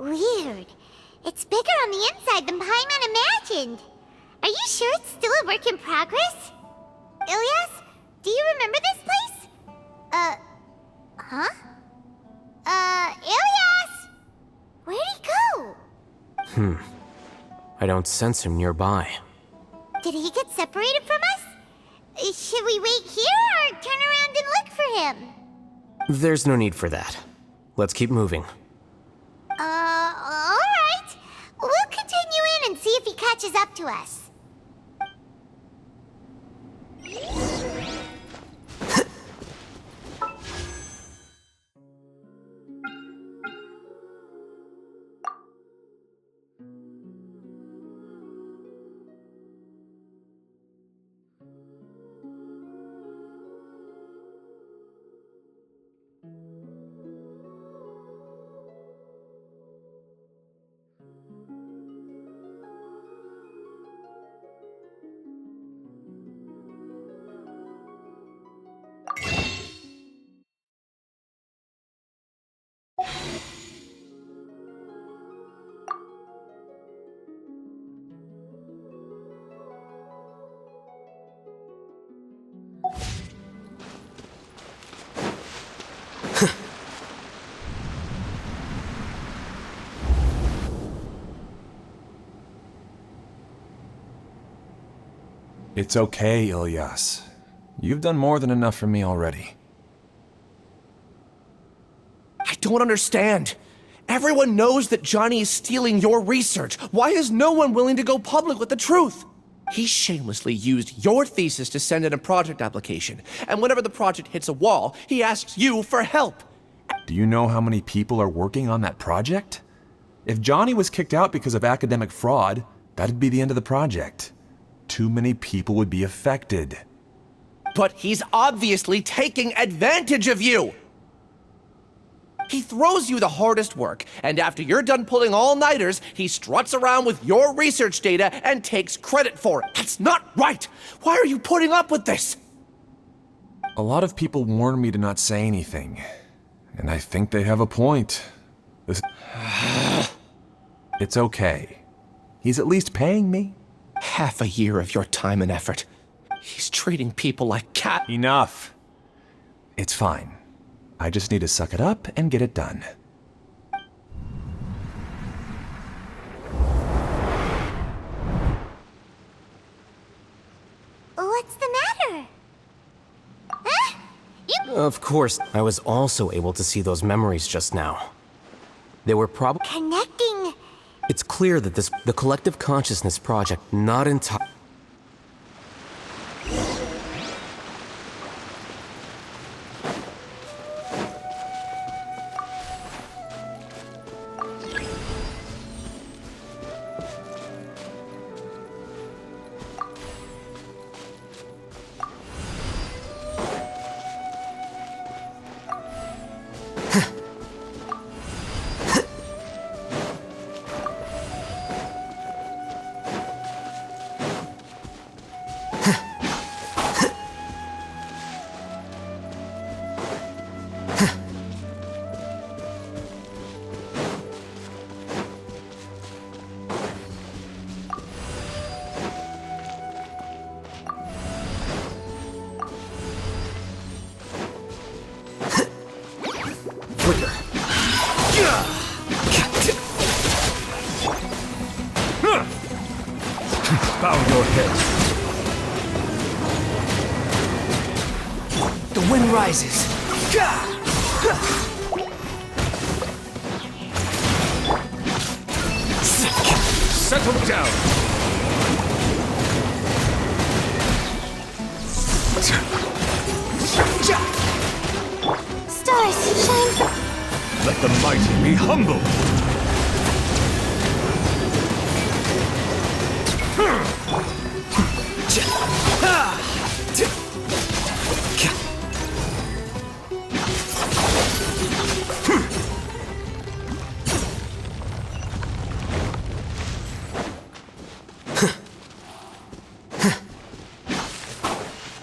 Weird. It's bigger on the inside than Paimon imagined. Are you sure it's still a work in progress? Ilias, do you remember this place? Huh? Ilias! Where'd he go? I don't sense him nearby. Did he get separated from us? Should we wait here or turn around and look for him? There's no need for that. Let's keep moving. Alright. We'll continue in and see if he catches up to us. It's okay, Ilias. You've done more than enough for me already. I don't understand. Everyone knows that Johnny is stealing your research. Why is no one willing to go public with the truth? He shamelessly used your thesis to send in a project application, and whenever the project hits a wall, he asks you for help. Do you know how many people are working on that project? If Johnny was kicked out because of academic fraud, that'd be the end of the project. Too many people would be affected. But he's obviously taking advantage of you! He throws you the hardest work, and after you're done pulling all-nighters, he struts around with your research data and takes credit for it. That's not right! Why are you putting up with this? A lot of people warn me to not say anything, and I think they have a point. It's okay. He's at least paying me. Half a year of your time and effort. He's treating people like cat— Enough. It's fine. I just need to suck it up and get it done. What's the matter? Huh? Of course, I was also able to see those memories just now. They were probably— Connecting. It's clear that the Collective Consciousness Project not entirely— Bow your head. The wind rises. Settle down. Stars, shine. Let the mighty be humble.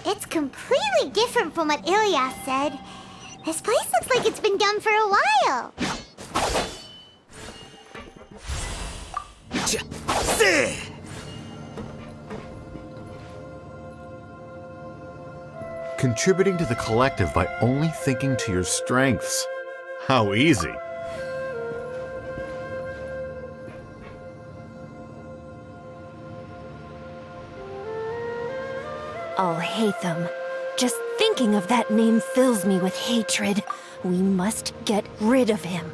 It's completely different from what Ilias said. This place looks like it's been done for a while. Contributing to the collective by only thinking to your strengths. How easy. Oh, Hatham. Just thinking of that name fills me with hatred. We must get rid of him.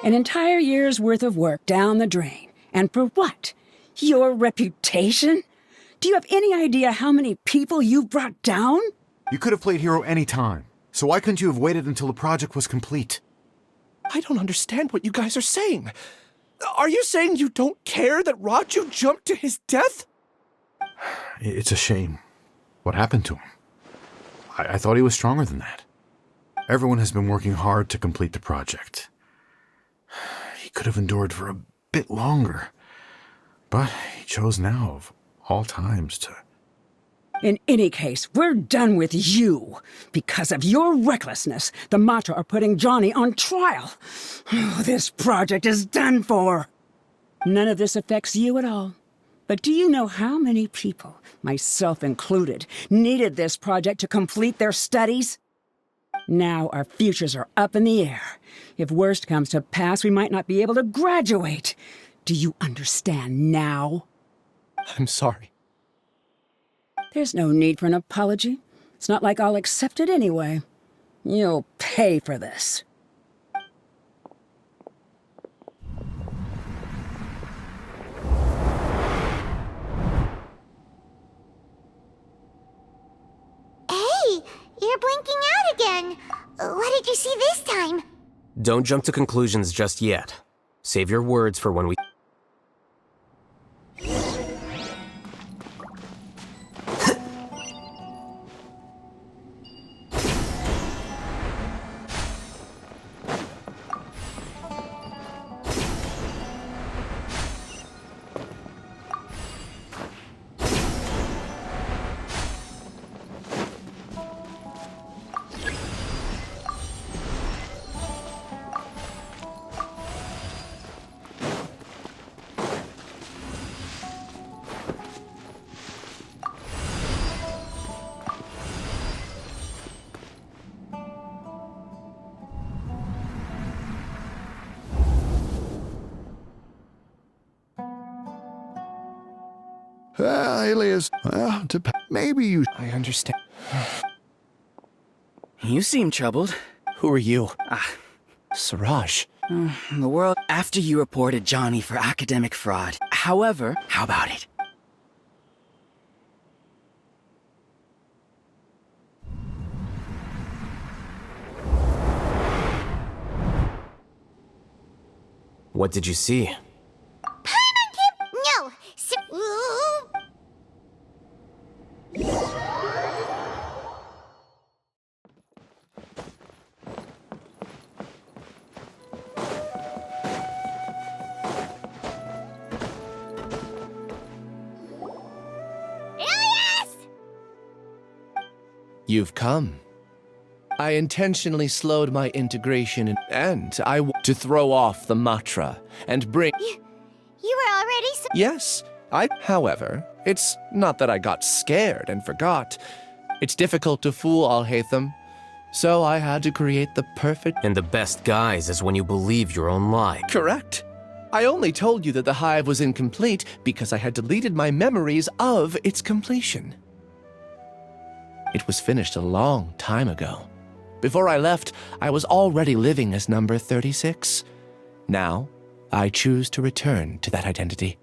An entire year's worth of work down the drain. And for what? Your reputation? Do you have any idea how many people you've brought down? You could have played hero any time. So why couldn't you have waited until the project was complete? I don't understand what you guys are saying. Are you saying you don't care that Raju jumped to his death? It's a shame. What happened to him? I thought he was stronger than that. Everyone has been working hard to complete the project. He could have endured for a bit longer. But he chose now, of all times, to... In any case, we're done with you. Because of your recklessness, the Matra are putting Johnny on trial. Oh, this project is done for. None of this affects you at all. But do you know how many people, myself included, needed this project to complete their studies? Now our futures are up in the air. If worst comes to pass, we might not be able to graduate. Do you understand now? I'm sorry. There's no need for an apology. It's not like I'll accept it anyway. You'll pay for this. Hey, you're blinking out again. What did you see this time? Don't jump to conclusions just yet. Save your words for when we... Alias, maybe you... I understand. You seem troubled. Who are you? Siraj. The world after you reported Johnny for academic fraud. However, how about it? What did you see? No. Ilias! You've come. I intentionally slowed my integration and I want to throw off the Matra and bring... You were already so... Yes, however, it's not that I got scared and forgot. It's difficult to fool Alhaitham, so I had to create the perfect... And the best guise is when you believe your own lie. Correct. I only told you that the hive was incomplete because I had deleted my memories of its completion. It was finished a long time ago. Before I left, I was already living as number 36. Now, I choose to return to that identity.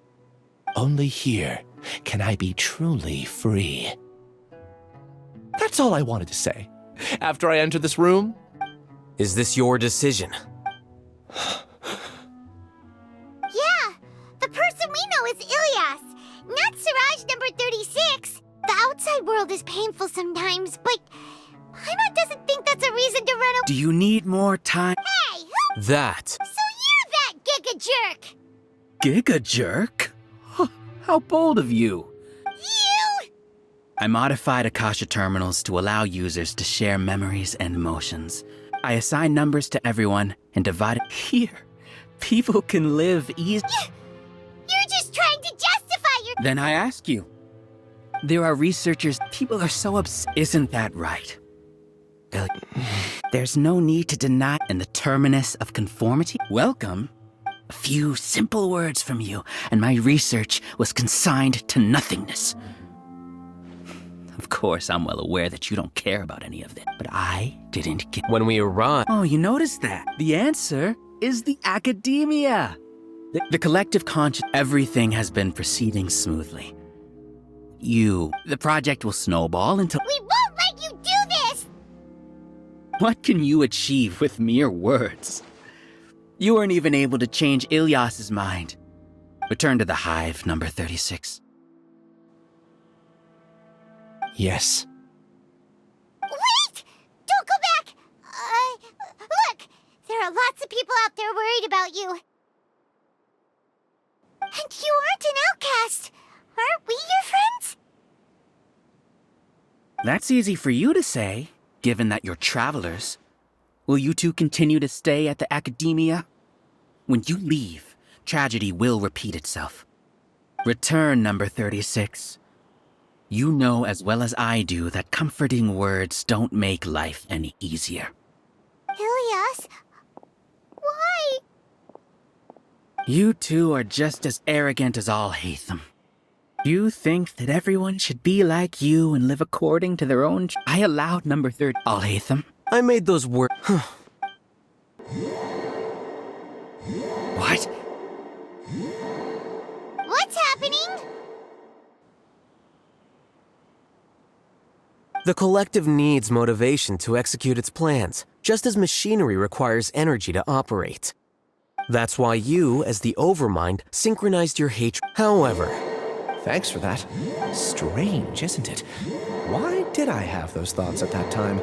Only here can I be truly free. That's all I wanted to say. After I enter this room... Is this your decision? Yeah, outside world is painful sometimes, but Paimon doesn't think that's a reason to run away. Do you need more time? Hey, who? That. So you're that Giga Jerk! Giga Jerk? Huh, how bold of you. You! I modified Akasha terminals to allow users to share memories and emotions. I assign numbers to everyone and divide it. Here, people can live easy. You're just trying to justify your. Then I ask you. There are researchers, people are so upset. Isn't that right? Billy, there's no need to deny in the terminus of conformity. Welcome. A few simple words from you, and my research was consigned to nothingness. Of course, I'm well aware that you don't care about any of this, but I didn't get. When we arrived. Oh, you noticed that? The answer is the academia. The collective conscious. Everything has been proceeding smoothly. The project will snowball until. We won't let you do this! What can you achieve with mere words? You weren't even able to change Ilyas's mind. Return to the hive, number 36. Yes. Wait! Don't go back! Look! There are lots of people out there worried about you. And you aren't an outcast! Aren't we your friends? That's easy for you to say, given that you're travelers. Will you two continue to stay at the academia? When you leave, tragedy will repeat itself. Return, number 36. You know as well as I do that comforting words don't make life any easier. Ilyas? Why? You two are just as arrogant as Alhaitham. You think that everyone should be like you and live according to their own. I allowed number 30. Alhaitham. I made those words. What? What's happening? The collective needs motivation to execute its plans, just as machinery requires energy to operate. That's why you, as the Overmind, synchronized your hatred. However, Thanks for that. Strange, isn't it? Why did I have those thoughts at that time?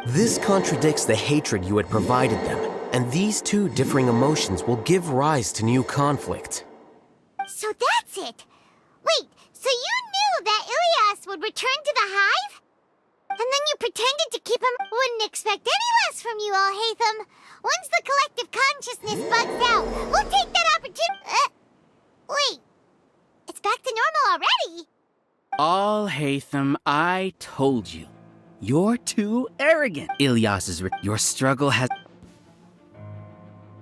this contradicts the hatred you had provided them, and these two differing emotions will give rise to new conflict. So that's it! Wait, so you knew that Ilyas would return to the hive? And then you pretended to keep him? Wouldn't expect any less from you, Alhaitham. Once the collective consciousness bugs out, we'll take that opportunity. Wait, it's back to normal already? Alhaitham, I told you. You're too arrogant. Ilyas's your struggle has.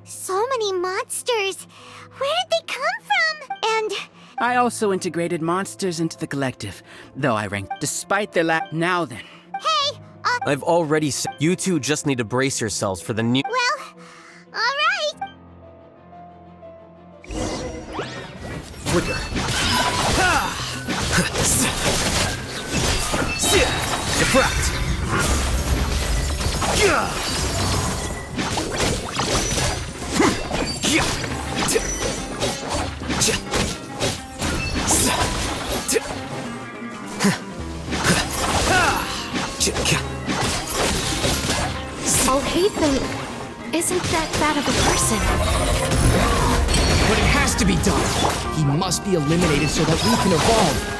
So many monsters. Where did they come from? And I also integrated monsters into the collective, though I ranked despite their lack. Now then. hey, I've already said you two just need to brace yourselves for the new. well, all right. Flicker. Diffract. Alhaitham isn't that bad of a person. But it has to be done. He must be eliminated so that we can evolve.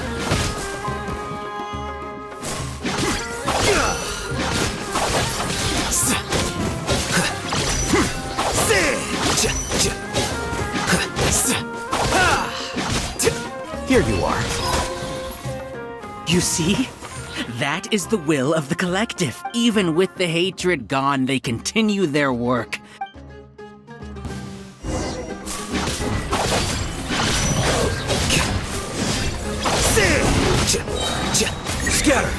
Here you are. You see? That is the will of the collective. Even with the hatred gone, they continue their work. Scatter.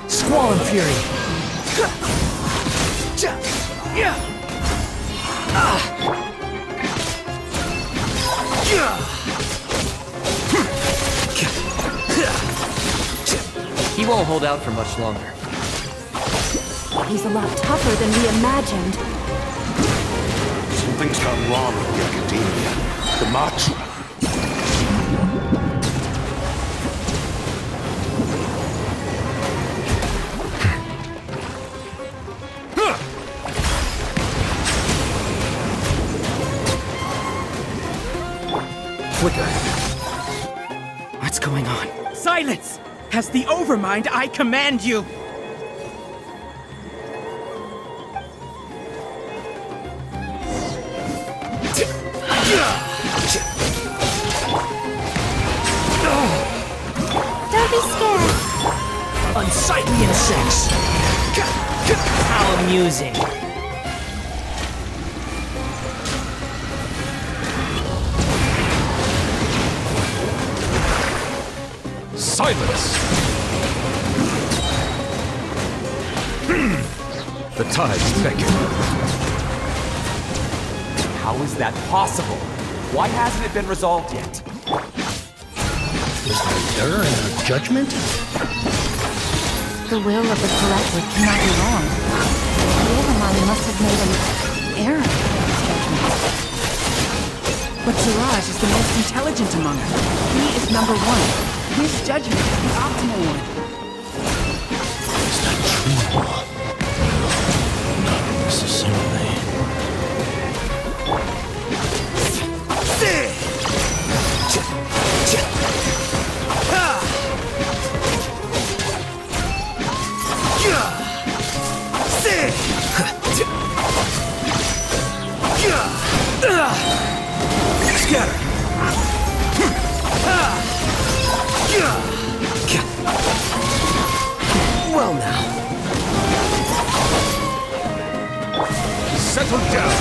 Squall and Fury. He won't hold out for much longer. He's a lot tougher than we imagined. Something's gone wrong with the Academia. The Matra. Flicker. What's going on? Silence! As the Overmind, I command you! Don't be scared. Unsightly insects! How amusing. Silence! The tides beckon. How is that possible? Why hasn't it been resolved yet? Is there error in our judgment? The will of the Collective cannot be wrong. The Overmind must have made an error in his judgment. But Siraj is the most intelligent among us. He is number one. His judgment is the optimal one. Is that true? Not necessarily. Scatter! Well now. Settle down!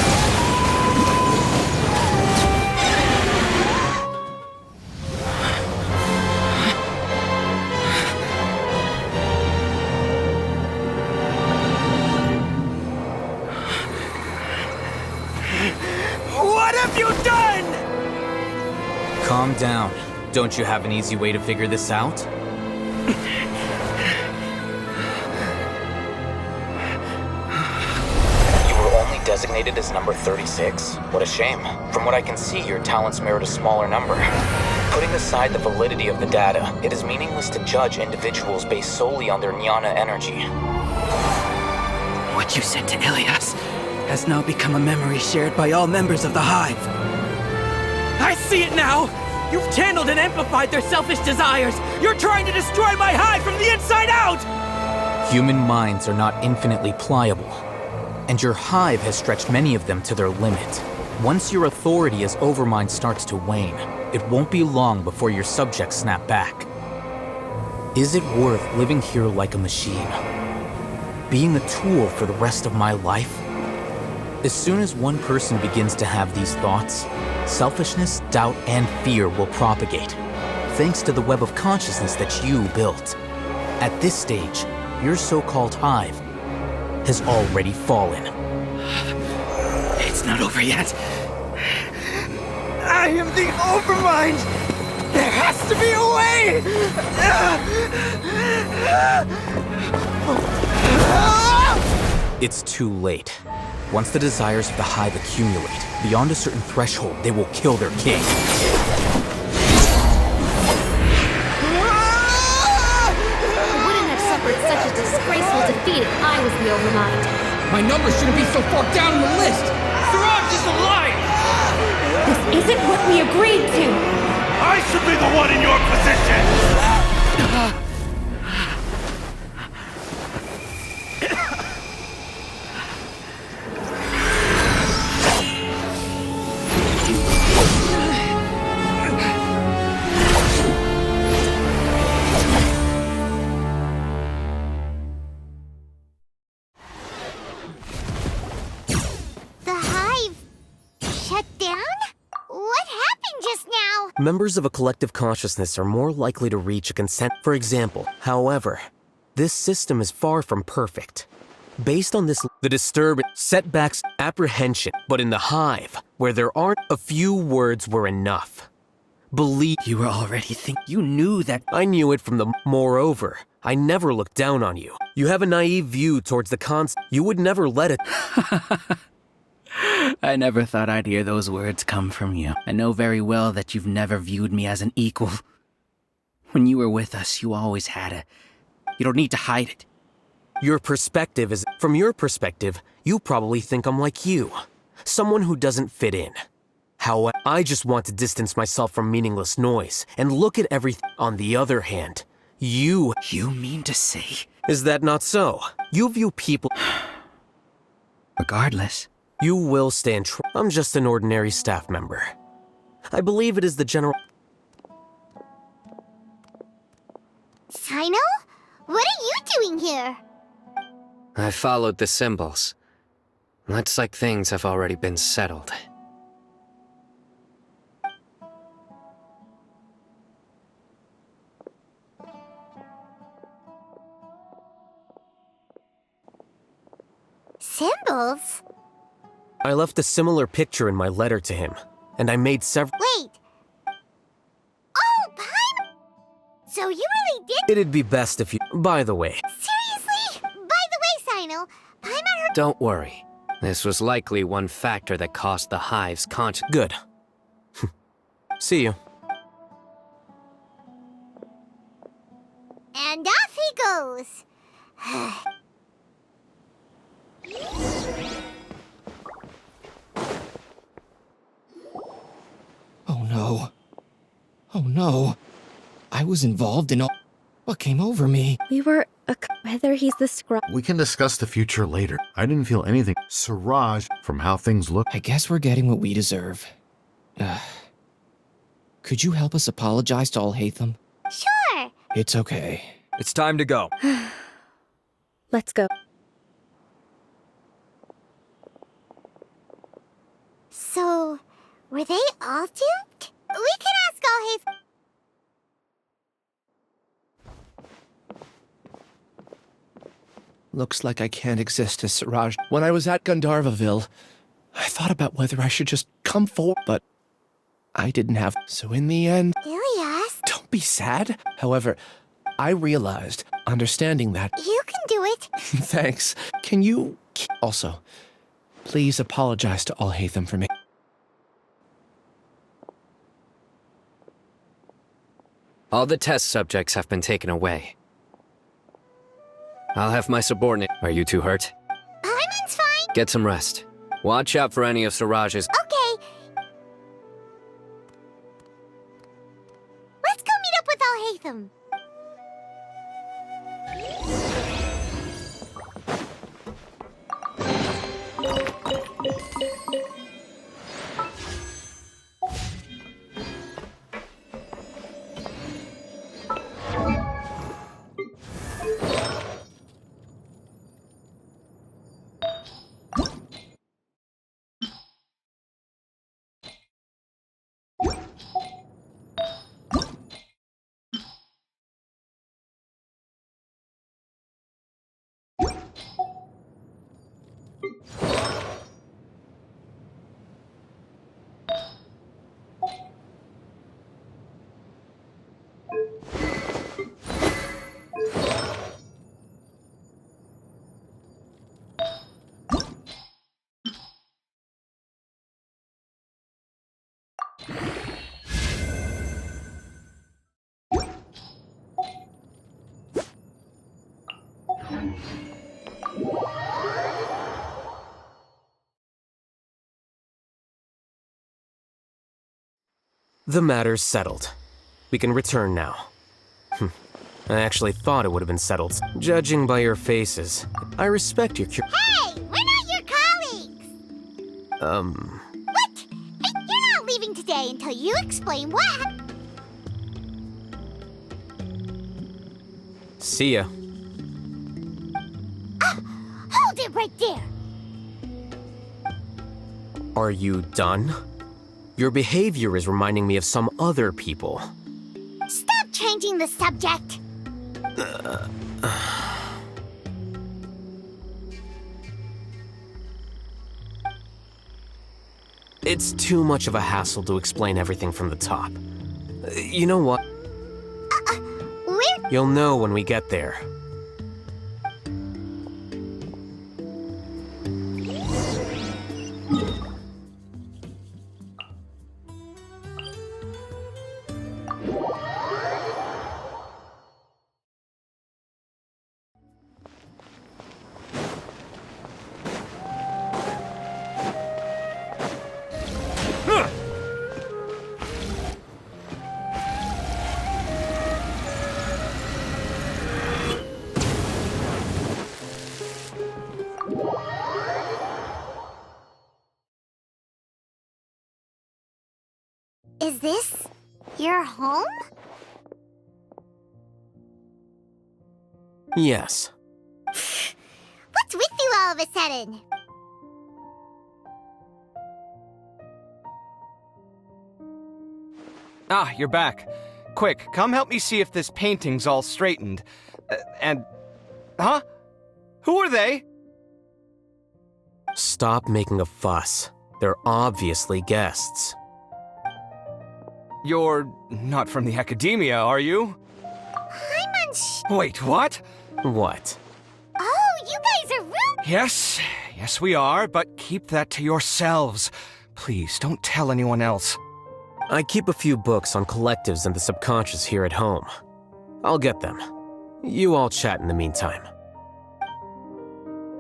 What have you done? Calm down. Don't you have an easy way to figure this out? You were only designated as number 36? What a shame. From what I can see, your talents merit a smaller number. Putting aside the validity of the data, it is meaningless to judge individuals based solely on their jnana energy. What you said to Ilias has now become a memory shared by all members of the Hive. I see it now! You've channeled and amplified their selfish desires! You're trying to destroy my Hive from the inside out! Human minds are not infinitely pliable, and your Hive has stretched many of them to their limit. Once your authority as Overmind starts to wane, it won't be long before your subjects snap back. Is it worth living here like a machine? Being a tool for the rest of my life? As soon as one person begins to have these thoughts, selfishness, doubt, and fear will propagate, thanks to the web of consciousness that you built. At this stage, your so-called Hive has already fallen. It's not over yet. I am the Overmind! There has to be a way! It's too late. Once the desires of the Hive accumulate, beyond a certain threshold, they will kill their king. I wouldn't have suffered such a disgraceful defeat if I was the Overmind. My numbers shouldn't be so far down the list! Siraj is alive! This isn't what we agreed to! I should be the one in your position! Members of a collective consciousness are more likely to reach a consent. For example, however, this system is far from perfect. Based on this, the disturbance, setbacks, apprehension, but in the Hive, where there aren't, a few words were enough. Believe. You were already you knew that. I knew it from the. Moreover, I never looked down on you. You have a naive view towards the concept. You would never let it. I never thought I'd hear those words come from you. I know very well that you've never viewed me as an equal. When you were with us, you always had it. You don't need to hide it. Your perspective is... From your perspective, you probably think I'm like you. Someone who doesn't fit in. However, I just want to distance myself from meaningless noise and look at everything. On the other hand, you... You mean to say... Is that not so? You view people... Regardless. You will stand I'm just an ordinary staff member. I believe it is the general... Sino? What are you doing here? I followed the symbols. Looks like things have already been settled. Symbols? I left a similar picture in my letter to him, and I made several... Wait. Oh, Paimon! So you really did... It'd be best if you... By the way... Seriously? By the way, Sino, Paimon heard... Don't worry. This was likely one factor that caused the Hive's conscience. Good. See you. And off he goes. Oh no. Oh no. I was involved in all... What came over me? We were whether he's the scribe. We can discuss the future later. I didn't feel anything. Siraj, from how things look... I guess we're getting what we deserve. Could you help us apologize to Alhaitham? Sure. It's okay. It's time to go. Let's go. So, were they all duped? We can ask Alhaitham. Looks like I can't exist as Siraj. When I was at Gandharvaville, I thought about whether I should just come forward, but I didn't have... So in the end... Ilyas? Don't be sad. However, I realized, understanding that... You can do it. Thanks. Can you... Also, please apologize to Alhaitham for me. All the test subjects have been taken away. I'll have my subordinate... Are you too hurt? Paimon's fine. Get some rest. Watch out for any of Siraj's... Okay. Let's go meet up with Alhaitham. The matter's settled. We can return now. I actually thought it would have been settled. Judging by your faces, I respect your Hey, we're not your colleagues! What? Hey, you're not leaving today until you explain what happened. See ya. Hold it right there! Are you done? Your behavior is reminding me of some other people. Stop changing the subject! It's too much of a hassle to explain everything from the top. You know what? We're... You'll know when we get there. Is this your home? Yes. What's with you all of a sudden? Ah, you're back. Quick, come help me see if this painting's all straightened. Huh? Who are they? Stop making a fuss. They're obviously guests. You're not from the Academia, are you? Paimon's Wait, what? What? Oh, you guys are rude! Yes, we are, but keep that to yourselves. Please, don't tell anyone else. I keep a few books on collectives and the subconscious here at home. I'll get them. You all chat in the meantime.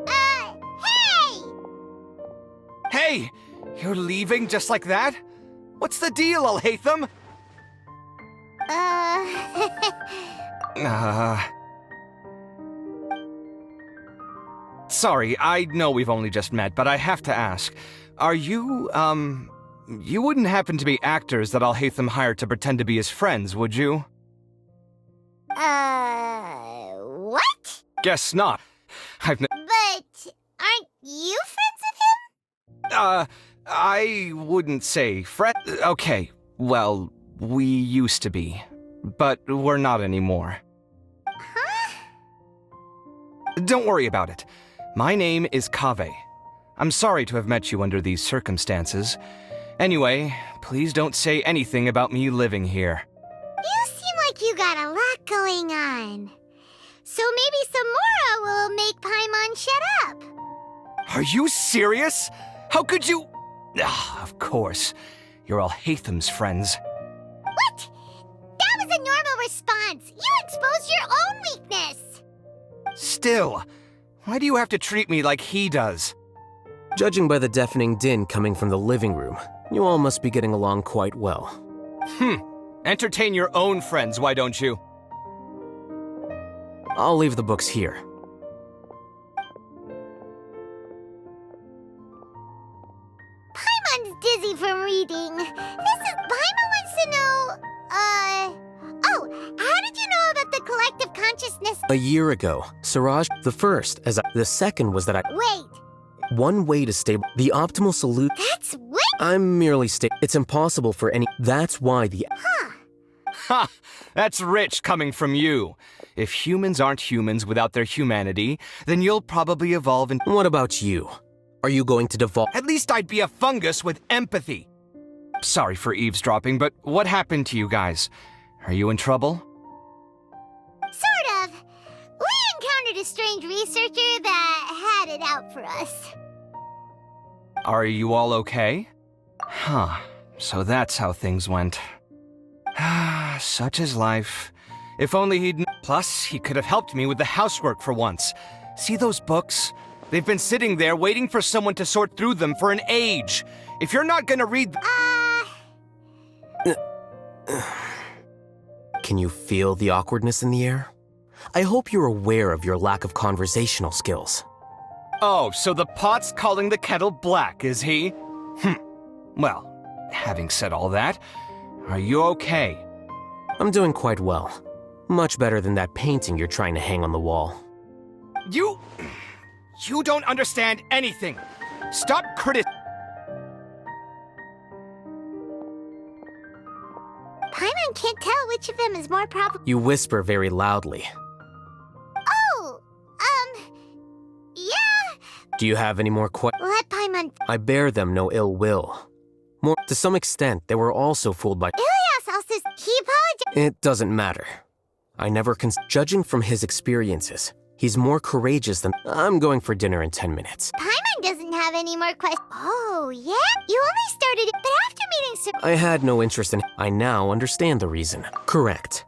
Hey! Hey! You're leaving just like that? What's the deal, Alhaitham? Sorry, I know we've only just met, but I have to ask. Are you, you wouldn't happen to be actors that Alhaitham hired to pretend to be his friends, would you? What? Guess not. But aren't you friends with him? I wouldn't say friend. Okay, well, we used to be, but we're not anymore. Huh? Don't worry about it. My name is Kaveh. I'm sorry to have met you under these circumstances. Anyway, please don't say anything about me living here. You seem like you got a lot going on. So maybe Samora will make Paimon shut up. Are you serious? How could you? Of course. You're Alhaitham's friends. What? That was a normal response. You exposed your own weakness. Still, why do you have to treat me like he does? Judging by the deafening din coming from the living room, you all must be getting along quite well. Entertain your own friends, why don't you? I'll leave the books here. Paimon's dizzy from reading. Paimon wants to know, oh, how did you know about the collective consciousness? A year ago, Siraj, the first, the second was that Wait, one way to stay, the optimal solution. that's what? I'm merely it's impossible for any, that's why the. Ha! That's rich coming from you. If humans aren't humans without their humanity, then you'll probably evolve in. What about you? Are you going to devolve? At least I'd be a fungus with empathy. Sorry for eavesdropping, but what happened to you guys? Are you in trouble? Sort of. We encountered a strange researcher that had it out for us. Are you all okay? Huh. So that's how things went. Such is life. If only he'd... Plus, he could have helped me with the housework for once. See those books? They've been sitting there waiting for someone to sort through them for an age. If you're not gonna read... Can you feel the awkwardness in the air? I hope you're aware of your lack of conversational skills. Oh, so the pot's calling the kettle black, is he? Well, having said all that, are you okay? I'm doing quite well. Much better than that painting you're trying to hang on the wall. You don't understand anything. Stop Paimon can't tell which of them is more probable. You whisper very loudly. Oh, yeah. Do you have any more Let Paimon... I bear them no ill will. More, to some extent, they were also fooled by... Ilias also... He apologized... It doesn't matter. I never judging from his experiences, he's more courageous than... I'm going for dinner in 10 minutes. Paimon doesn't have any more questions. Oh, yeah? You only started it, but after meeting I had no interest in... I now understand the reason. Correct.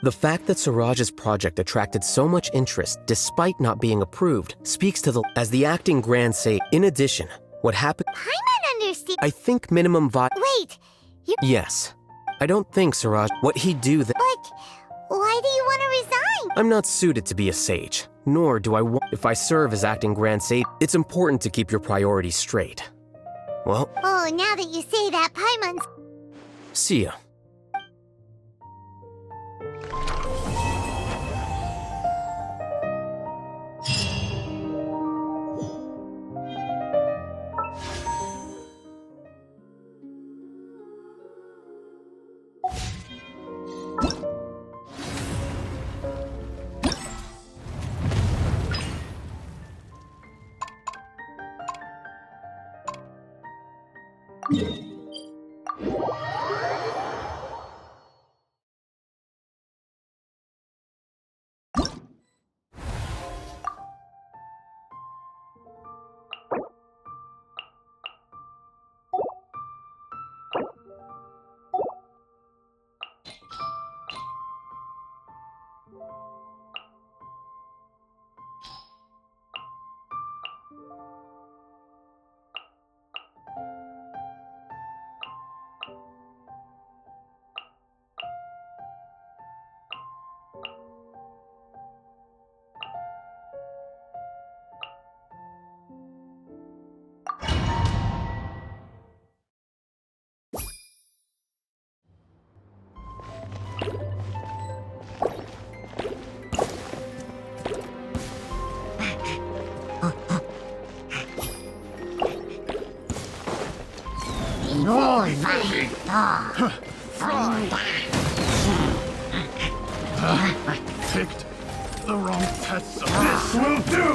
The fact that Siraj's project attracted so much interest despite not being approved speaks to the... As the acting grand say, in addition, what happened... Paimon understands... I think minimum Wait, you... Yes. I don't think Siraj... What he'd do that... But why do you want to resign? I'm not suited to be a sage, nor do I want... If I serve as acting grand sage, it's important to keep your priorities straight. Well... Oh, now that you say that, Paimon's... See ya. Picked the wrong test. This will do!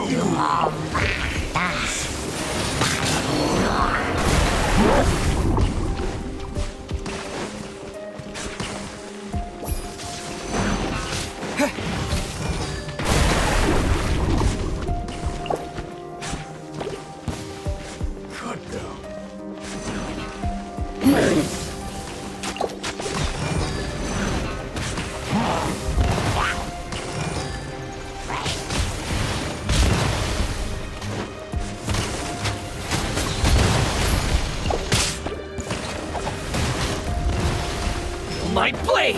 My blade!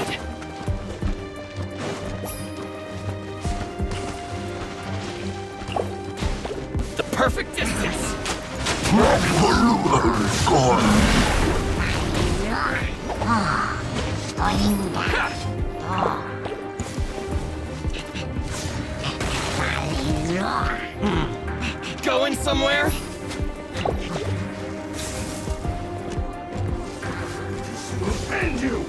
The perfect distance! Going somewhere? And you!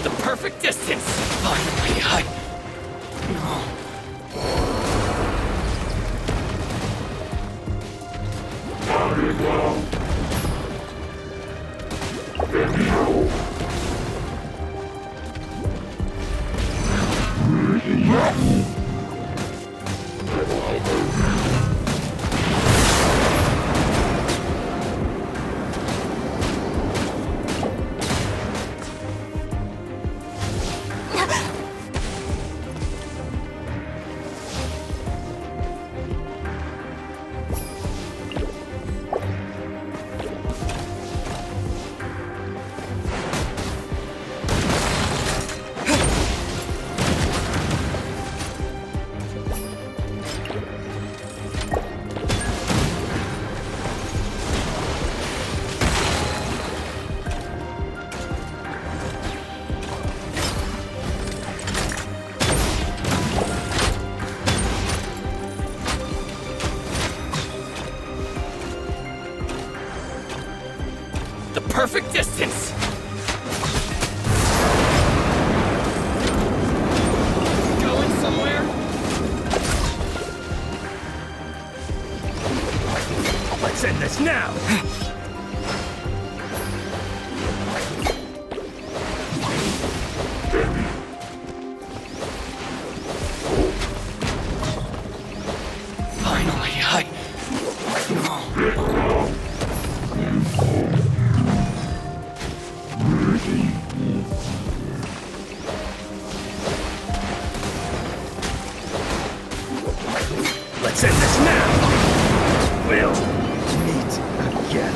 The perfect distance! Finally, The perfect distance! Going somewhere? Let's end this now! Let's end this now! We'll meet again.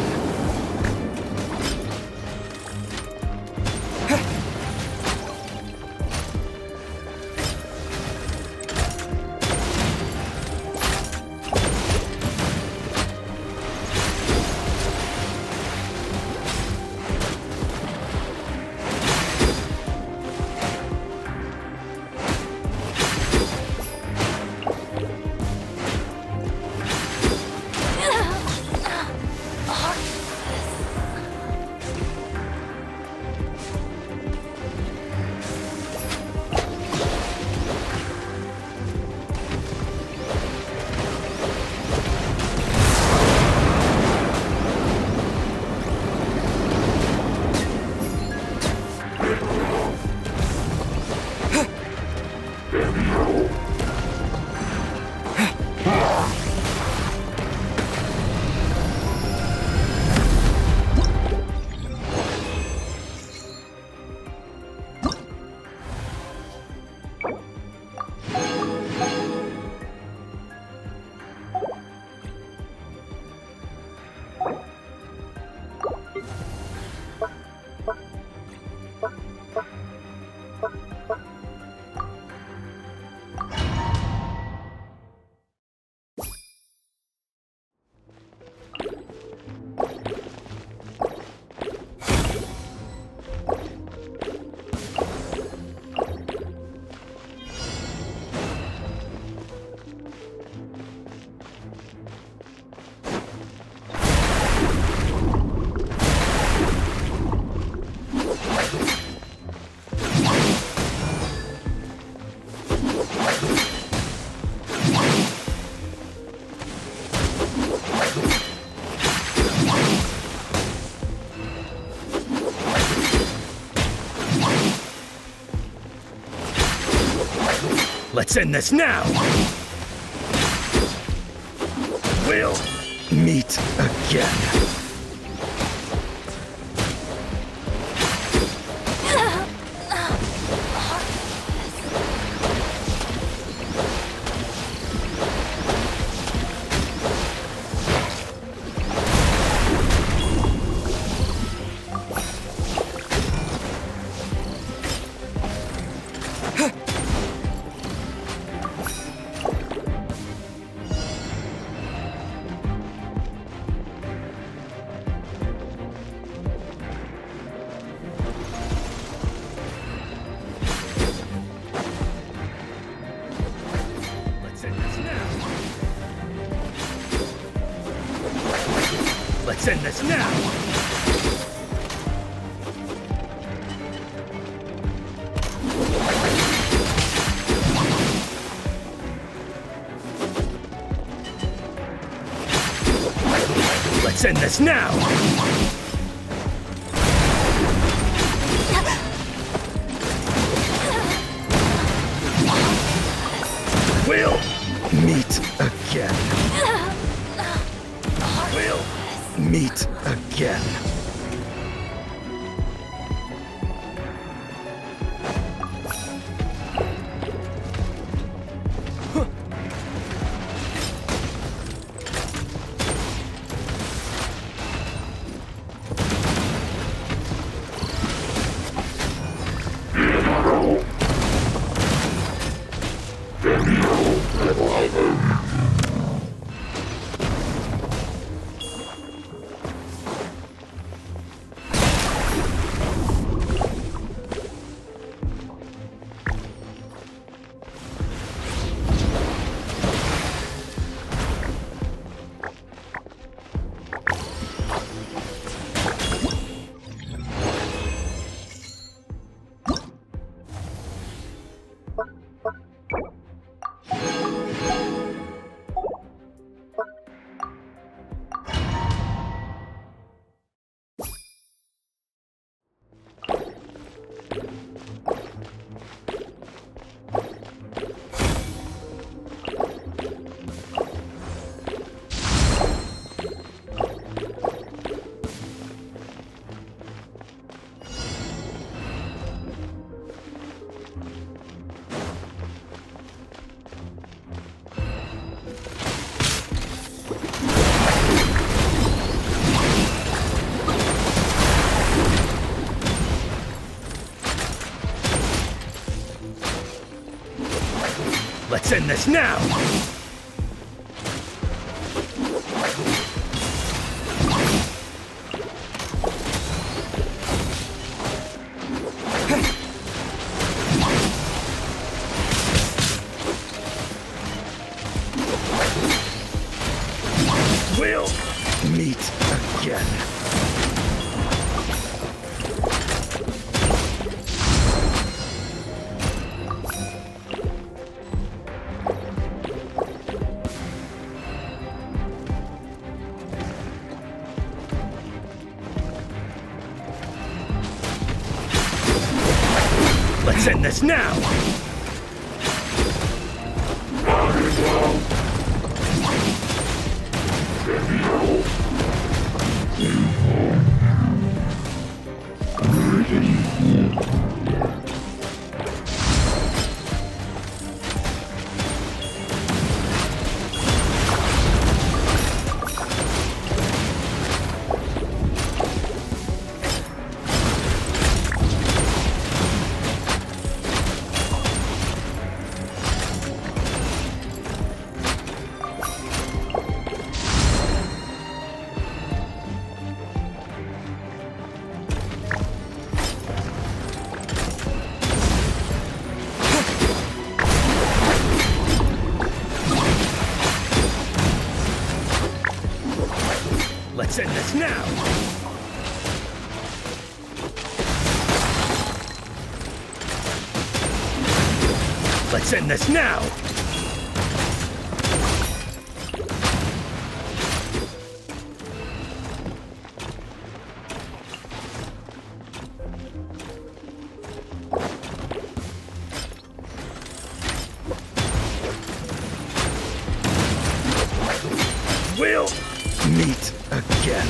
Let's end this now! We'll meet again. Let's end this now! Let's end this now! We'll meet again. We'll meet again. Let's end this now! We'll meet again. Let's end this now! Let's end this now! Let's end this now! We'll meet again.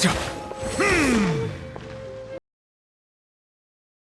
Jump!